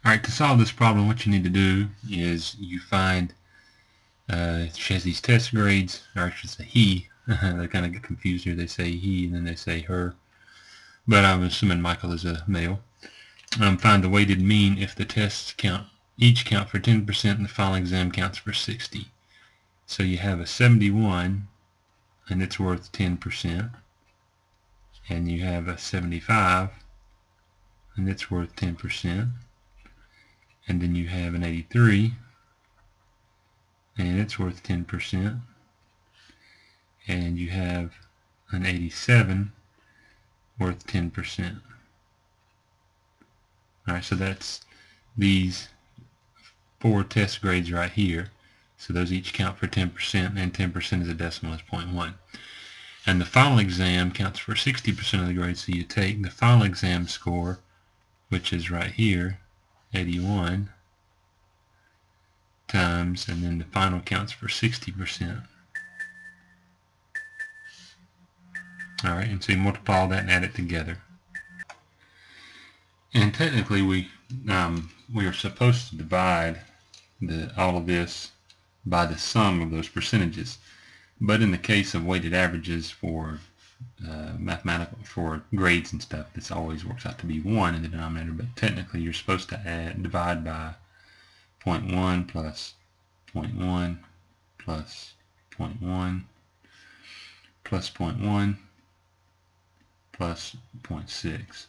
Alright, to solve this problem, what you need to do is you find, she has these test grades, or I should say he. They kind of get confused here. They say he and then they say her. But I'm assuming Michael is a male. Find the weighted mean if the tests each count for 10% and the final exam counts for 60. So you have a 71 and it's worth 10%. And you have a 75 and it's worth 10%. And then you have an 83 and it's worth 10%. And you have an 87 worth 10%. Alright, so that's these 4 test grades right here. So those each count for 10%, and 10% is a decimal, is 0.1. And the final exam counts for 60% of the grades, so you take the final exam score, which is right here, 81, times, and then the final counts for 60%. Alright, and so you multiply all that and add it together. And technically we are supposed to divide all of this by the sum of those percentages. But in the case of weighted averages for for grades and stuff, this always works out to be 1 in the denominator, but technically you're supposed to divide by 0.1 plus 0.1 plus 0.1 plus 0.1 plus 0.6.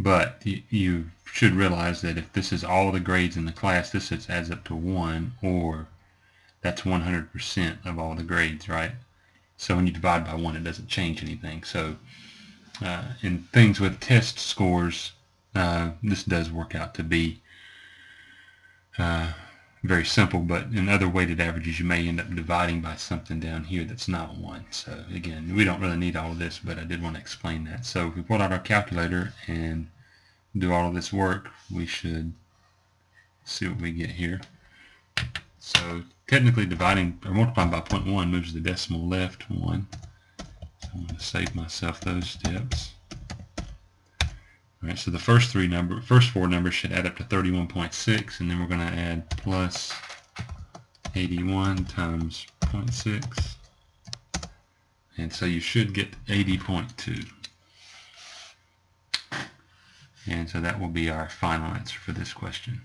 But you should realize that if this is all the grades in the class, this adds up to 1, or that's 100% of all the grades, right? So when you divide by 1, it doesn't change anything. So in things with test scores, this does work out to be very simple, but in other weighted averages you may end up dividing by something down here that's not 1. So again, we don't really need all of this, but I did want to explain that. So if we pull out our calculator and do all of this work, we should see what we get here. So technically dividing or multiplying by 0.1 moves the decimal left 1. So I'm going to save myself those steps. Alright, so the first 4 numbers should add up to 31.6, and then we're going to add plus 81 times 0.6, and so you should get 80.2. And so that will be our final answer for this question.